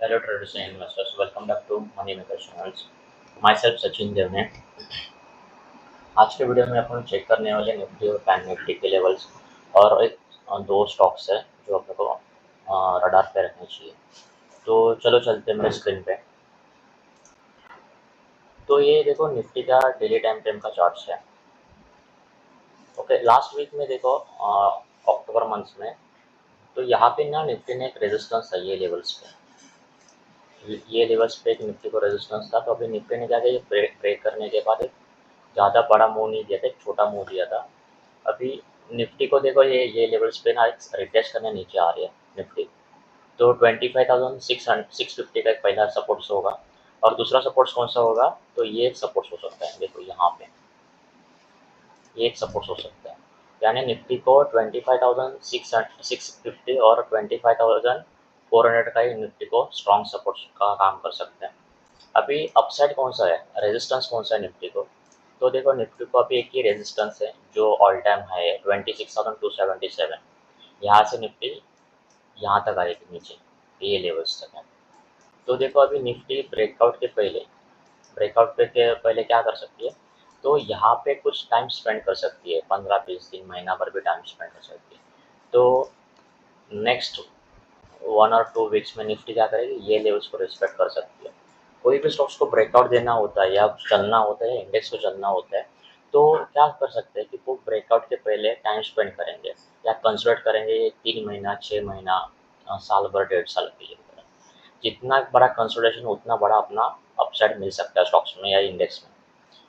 Hello traders and investors, welcome back to Money Maker channels. Myself Sachin Dev ने आज के video में अपन चेक करने वाले निफ्टी और बैंक निफ्टी के लेवल्स और दो स्टॉक्स है जो अपने को रडार पे रखने चाहिए। तो चलो चलते हैं मेरे स्क्रीन पे। तो ये देखो निफ्टी का डेली टाइम फ्रेम का चार्ट्स है। ओके, लास्ट वीक में देखो अक्टूबर मंथ में, तो यहाँ पे ना निफ्टी ने एक रेजिस्टेंस है ये लेवल्स पे, ये लेवल्स पे एक निफ्टी को रेजिस्टेंस था। तो अभी निफ्टी ने क्या किया, ये ब्रेक करने के बाद एक ज़्यादा बड़ा मूव नहीं दिया था, एक छोटा मूव दिया था। अभी निफ्टी को देखो, ये लेवल्स पे ना एक रिटेस्ट करने नीचे आ रही है निफ्टी। तो 25,650 का एक पहला सपोर्ट्स होगा और दूसरा सपोर्ट्स कौन सा होगा, तो ये एक सपोर्ट्स हो सकता है। देखो यहाँ पे ये एक सपोर्ट्स हो सकता है, यानी निफ्टी को 25,650 और 25,400 का ही निफ्टी को स्ट्रॉन्ग सपोर्ट्स का काम कर सकते हैं। अभी अपसाइड कौन सा है, रेजिस्टेंस कौन सा है निफ्टी को, तो देखो निफ्टी को अभी एक ही रेजिस्टेंस है जो ऑल टाइम हाई है 26,277। यहाँ से निफ्टी यहाँ तक आएगी नीचे, ये लेवल्स तक है। तो देखो अभी निफ्टी ब्रेकआउट के पहले क्या कर सकती है, तो यहाँ पे कुछ टाइम स्पेंड कर सकती है, 15-20 दिन, महीना भर भी टाइम स्पेंड कर सकती है। तो नेक्स्ट 1 और 2 वीक्स में निफ्टी क्या करेगी, ये लेवल्स को रिस्पेक्ट कर सकती है। कोई भी स्टॉक्स को ब्रेकआउट देना होता है या चलना होता है, इंडेक्स को चलना होता है, तो क्या कर सकते हैं कि वो ब्रेकआउट के पहले टाइम स्पेंड करेंगे या कंसिडर करेंगे 3 महीना, 6 महीना, साल भर, 1.5 साल के लिए। जितना बड़ा कंसोलिडेशन उतना बड़ा अपना अपसाइड मिल सकता है स्टॉक्स में या इंडेक्स में।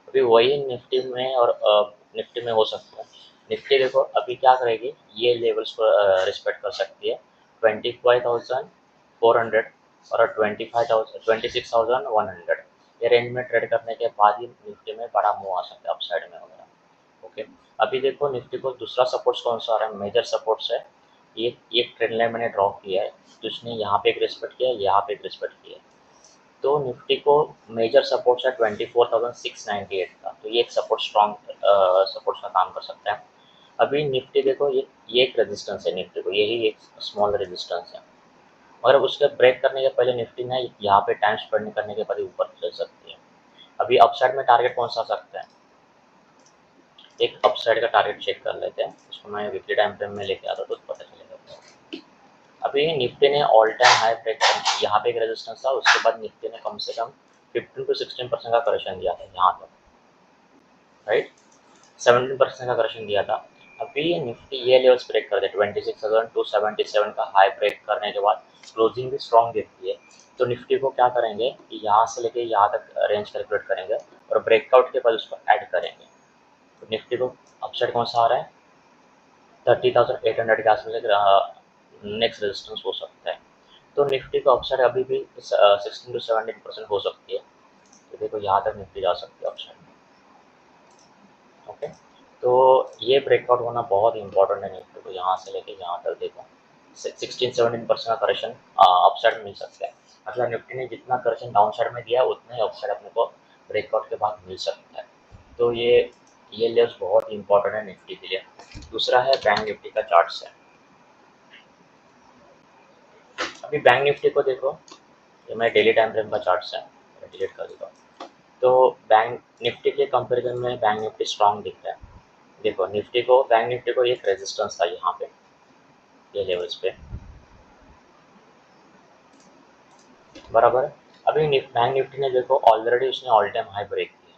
अभी वही निफ्टी में और निफ्टी में हो सकता है। निफ्टी देखो अभी क्या करेगी, ये लेवल्स को रिस्पेक्ट कर सकती है, 25,400 और 26,100। ये रेंज में ट्रेड करने के बाद ही निफ्टी में बड़ा मूव आ सकता है अपसाइड में वगैरह। ओके, अभी देखो निफ्टी को दूसरा सपोर्ट्स कौन सा आ रहा है, मेजर सपोर्ट्स है। एक ट्रेंड लाइन मैंने ड्रॉ किया है, तो इसने यहाँ पे एक रिस्पेक्ट किया है, यहाँ पे एक रिस्पेक्ट किया है। तो निफ्टी को मेजर सपोर्ट्स है 24,698 का, तो ये एक सपोर्ट स्ट्रॉन्ग सपोर्ट्स का काम कर सकता है। अभी निफ्टी देखो, ये एक रेजिस्टेंस है निफ्टी को, यही एक स्मॉल रेजिस्टेंस है। और उसके ब्रेक करने के पहले निफ्टी ना यहाँ पे टाइम स्पेंड करने के बाद ही ऊपर चल सकती है। अभी अपसाइड में टारगेट कौन सा आ सकता है, एक अपसाइड का टारगेट चेक कर लेते हैं, उसको मैं वीकली टाइम फ्रेम में लेके आता तो पता चलेगा। अभी निफ्टी ने ऑल टाइम हाई ब्रेक कर, यहाँ पे एक रेजिस्टेंस था, उसके बाद निफ्टी ने कम से कम 15 to 16% का करेक्शन दिया था यहाँ तक, राइट, 17% का करेक्शन दिया था। अभी निफ्टी ये लेवल्स ब्रेक कर दे, 26,277 का हाई ब्रेक करने के बाद क्लोजिंग भी स्ट्रॉन्ग देती है। तो निफ्टी को क्या करेंगे कि यहाँ से लेके यहाँ तक रेंज कैलकुलेट करेंगे और ब्रेकआउट के बाद उसको ऐड करेंगे। तो निफ्टी को अपसाइड कौन सा आ रहा है, 30,800 के आसपास नेक्स्ट रेजिस्टेंस हो सकता है। तो निफ्टी का अपसाइड अभी भी 16 to 17% हो सकती है। तो देखो यहाँ तक निफ्टी जा सकती है अपसाइड में। ओके, तो ये ब्रेकआउट होना बहुत इंपॉर्टेंट है निफ्टी को, यहाँ से लेके यहाँ तक देखो 16-17% का करेक्शन अपसाइड मिल सकता है। मतलब निफ्टी ने जितना करेक्शन डाउन साइड में दिया उतना ही अपसाइड अपने को ब्रेकआउट के बाद मिल सकता है। तो ये लेवल्स बहुत इंपॉर्टेंट है निफ्टी के लिए। दूसरा है बैंक निफ्टी का चार्ट्स है। अभी बैंक निफ्टी को देखो, ये मैं डेली टाइम फ्रेम का चार्ट्स है, डिलीट कर देता हूँ। तो बैंक निफ्टी के कंपैरिजन में बैंक निफ्टी स्ट्रॉन्ग दिख रहा है। देखो बैंक निफ्टी को एक रेजिस्टेंस था यहाँ पे, ये लेवल्स पे, बराबर है। अभी बैंक निफ्टी ने देखो ऑलरेडी उसने ऑल टाइम हाई ब्रेक किया,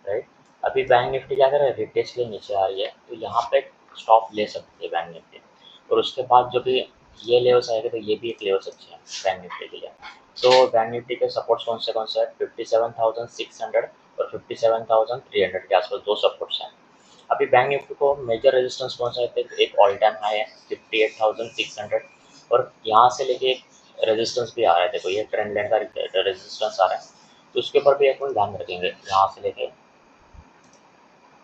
राइट। अभी बैंक निफ्टी क्या कर रहा है, रिटेस्ट के नीचे आ रही है, तो यहाँ पे स्टॉप ले सकती है बैंक निफ्टी। और उसके बाद जो भी ये लेवल्स आएगा, तो ये भी एक लेवल्स अच्छे हैं बैंक निफ्टी के लिए। तो बैंक निफ्टी के सपोर्ट्स कौन से है, 57,600 और 57,300 के आसपास दो सपोर्ट्स हैं। अभी बैंक निफ्टी को मेजर रेजिस्टेंस कौन सा है, तो एक ऑल टाइम हाई है 58,600 और यहाँ से लेके एक रेजिस्टेंस भी आ रहा है। देखो ये ट्रेंड लाइन का रेजिस्टेंस आ रहा है, तो उसके ऊपर भी अपन ध्यान रखेंगे। यहाँ से लेके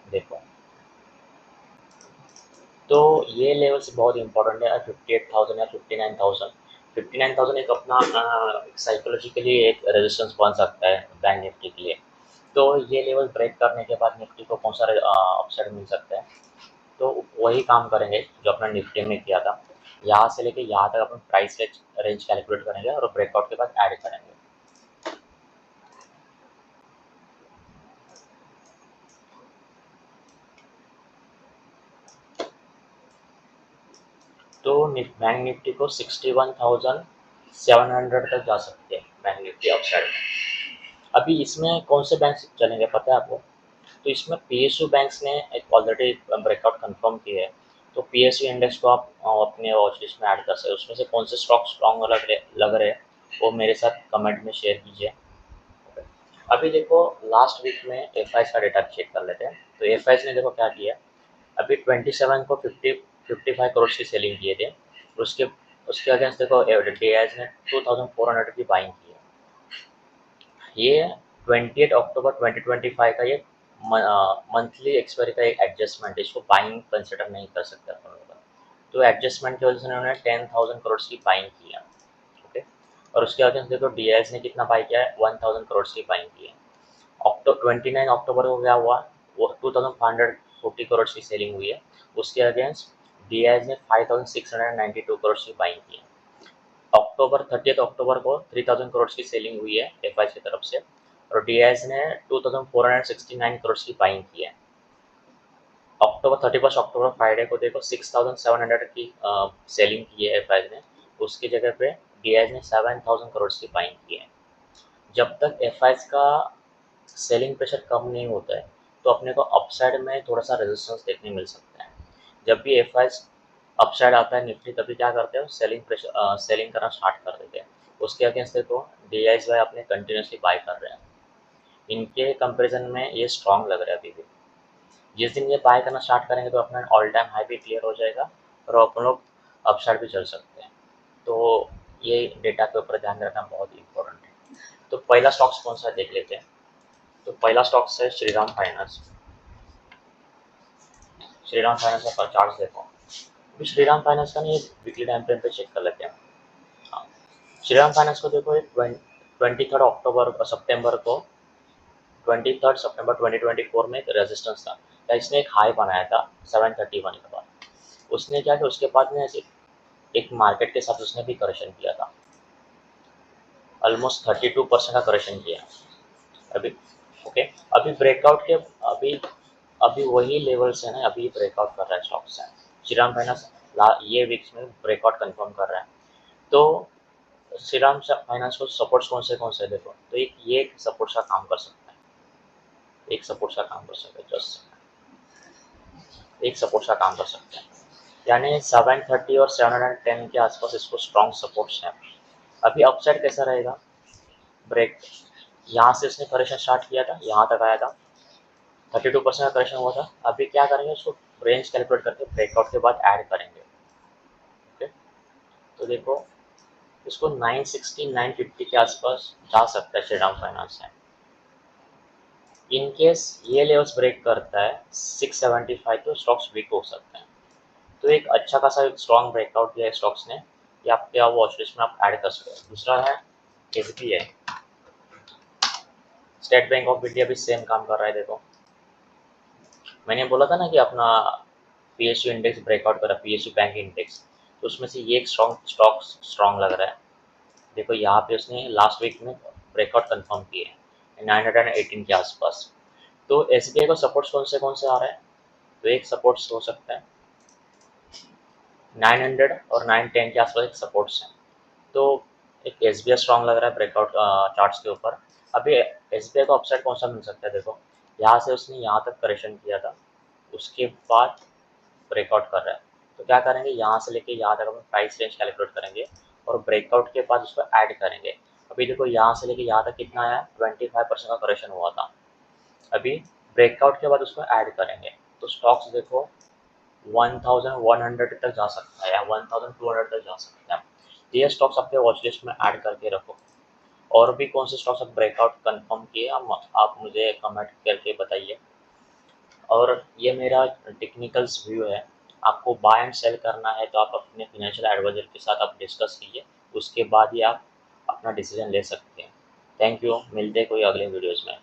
देखो, तो ये लेवल्स बहुत इंपॉर्टेंट है, 58,000 या 59,000। 59,000 एक अपना साइकोलॉजिकली एक रेजिस्टेंस बन सकता है बैंक निफ्टी के लिए। तो ये लेवल ब्रेक करने के बाद निफ्टी को कौन सा अपसाइड मिल सकता है, तो वही काम करेंगे जो अपना निफ्टी में किया था। यहाँ से लेके यहाँ तक अपन प्राइस रेंज कैलकुलेट करेंगे और ब्रेकआउट के बाद ऐड करेंगे। तो बैंक निफ्टी को 61,700 तक जा सकते हैं बैंक निफ्टी अपसाइड में। अभी इसमें कौन से बैंक चलेंगे पता है आपको? तो इसमें पीएसयू बैंक्स ने एक ऑलरेडी ब्रेकआउट कंफर्म किया है, तो पीएसयू इंडेक्स को आप अपने वॉच लिस्ट में ऐड कर सकते हैं। उसमें से कौन से स्टॉक स्ट्रॉन्ग लग रहे हैं वो मेरे साथ कमेंट में शेयर कीजिए। अभी देखो लास्ट वीक में एफ का डेटा चेक कर लेते हैं। तो एफ ने देखो क्या किया, अभी 27 को 55 करोड़ की सेलिंग किए थे। उसके उसके अगेंस्ट देखो डीआईएस ने 2400 की बाइंग की है। ये 28 अक्टूबर 2025 का ये मंथली एक्सपायरी का एक एडजस्टमेंट है, इसको बाइंग कंसिडर नहीं कर सकते अपन लोग। तो एडजस्टमेंट की वजह से उन्होंने 10,000 करोड़ की बाइंग की है। ओके, और उसके अगेंस्ट देखो डीआईएस ने कितना बाई किया है, 1000 करोड़ की बाइंग की है। 29 अक्टूबर को क्या हुआ, वो 2540 करोड़ की सेलिंग हुई है। उसके अगेंस्ट डीआईएस ने 5692 करोड़ की बाइंग की है। अक्टूबर 30 अक्टूबर को 3000 करोड़ की सेलिंग हुई है एफ की तरफ से, और डीआईएस ने 2469 करोड़ की बाइंग की है। अक्टूबर 31 अक्टूबर फ्राइडे को देखो 6700 की सेलिंग की है एफ ने। उसकी जगह पे डीआईएस ने 7000 करोड़ की बाइंग की है। जब तक एफ का सेलिंग प्रेशर कम नहीं होता है तो अपने को अपसाइड में थोड़ा सा रेजिस्टेंस देखने मिल सकता है। जब भी एफ अपसाइड आता है निफ्टी, तभी क्या करते हैं, सेलिंग करना स्टार्ट कर देते हैं। उसके अगेंस्ट देखो डीआईएस वाई अपने कंटिन्यूसली बाय कर रहे हैं। इनके कंपेरिजन में ये स्ट्रॉन्ग लग रहा है अभी भी। जिस दिन ये बाय करना स्टार्ट करेंगे तो अपना ऑल टाइम हाई भी क्लियर हो जाएगा और अपन लोग अपसाइड भी चल सकते हैं। तो ये डेटा के ऊपर ध्यान रखना बहुत इंपॉर्टेंट है। तो पहला स्टॉक्स कौन सा देख लेते हैं। तो पहला स्टॉक्स है श्रीराम फाइनेंस। श्रीराम फाइनेंस का चार्ट देखो। अभी श्रीराम फाइनेंस का नहीं, वीकली टाइम फ्रेम पे चेक कर लेते हैं। हाँ, श्रीराम फाइनेंस को देखो 23 सितंबर 2024 में एक रेजिस्टेंस था, या इसने एक हाई बनाया था 731 के बाद। उसने क्या किया, उसके बाद में ऐसे एक मार्केट के साथ उसने भी करेक्शन किया था, ऑलमोस्ट 32% का करेक्शन किया अभी। ओके, अभी ब्रेकआउट के अभी अभी वही लेवल्स है ना, अभी ब्रेकआउट कर रहा है स्टॉक्स है। श्रीराम फाइनेंस ये वीक्स में ब्रेकआउट कंफर्म कर रहा है। तो श्रीराम फाइनेंस को सपोर्ट्स कौन से देखो, तो एक सपोर्ट का काम कर सकता है, एक सपोर्ट का काम कर सकता है, जस्ट एक सपोर्ट का काम कर सकते हैं। यानी 730 और 710 के आसपास इसको स्ट्रॉन्ग सपोर्ट्स हैं। अभी अपसाइड कैसा रहेगा, ब्रेक यहाँ से उसने करेक्शन स्टार्ट किया था, यहाँ तक आया था, 32% का करेक्शन हुआ था। अभी क्या करेंगे, उसको रेंज कैलकुलेट करके ब्रेकआउट के बाद ऐड करेंगे। ओके, तो देखो इसको 960 950 के आसपास जा सकता है श्रीराम फाइनेंस है। इन केस ये लेवल्स ब्रेक करता है 675 तो स्टॉक्स वीक हो सकते हैं। तो एक अच्छा खासा एक स्ट्रॉन्ग ब्रेकआउट दिया है स्टॉक्स ने, ये आपके वॉच लिस्ट में आप ऐड कर सकते हैं। दूसरा है SBI. State bank of India भी सेम काम कर रहा है। देखो मैंने बोला था ना कि अपना पीएसयू इंडेक्स ब्रेकआउट कर रहा है, पीएसयू बैंक इंडेक्स, तो उसमें से ये एक स्ट्रॉन्ग लग रहा है। देखो यहाँ पे उसने लास्ट वीक में ब्रेकआउट कंफर्म किए हैं 918 के आसपास। तो एसबीआई को सपोर्ट्स कौन से आ रहे हैं, तो एक सपोर्ट्स हो सकता है 900 और 910 के आसपास एक सपोर्ट्स है। तो एक एसबीआई स्ट्रॉन्ग लग रहा है ब्रेकआउट चार्ट्स के ऊपर। अभी एसबीआई को अपसाइड कौन सा मिल सकता है, देखो यहाँ से उसने यहाँ तक करेक्शन किया था, उसके बाद ब्रेकआउट कर रहा है। तो क्या करेंगे, यहाँ से लेके यहाँ तक हम प्राइस रेंज कैलकुलेट करेंगे और ब्रेकआउट के बाद उसको ऐड करेंगे। अभी देखो यहाँ से लेके यहाँ तक कितना आया, 25% का करेक्शन हुआ था। अभी ब्रेकआउट के बाद उसको ऐड करेंगे तो स्टॉक्स देखो 1100 तक जा सकता है या 1200 तक जा सकता है। ये स्टॉक्स अपने वॉच लिस्ट में ऐड करके रखो। और भी कौन से स्टॉक्स अब ब्रेकआउट कंफर्म किए आप मुझे कमेंट करके बताइए। और ये मेरा टेक्निकल्स व्यू है। आपको बाय एंड सेल करना है तो आप अपने फाइनेंशियल एडवाइजर के साथ आप डिस्कस कीजिए, उसके बाद ही आप अपना डिसीजन ले सकते हैं। थैंक यू, मिलते हैं कोई अगले वीडियोज़ में।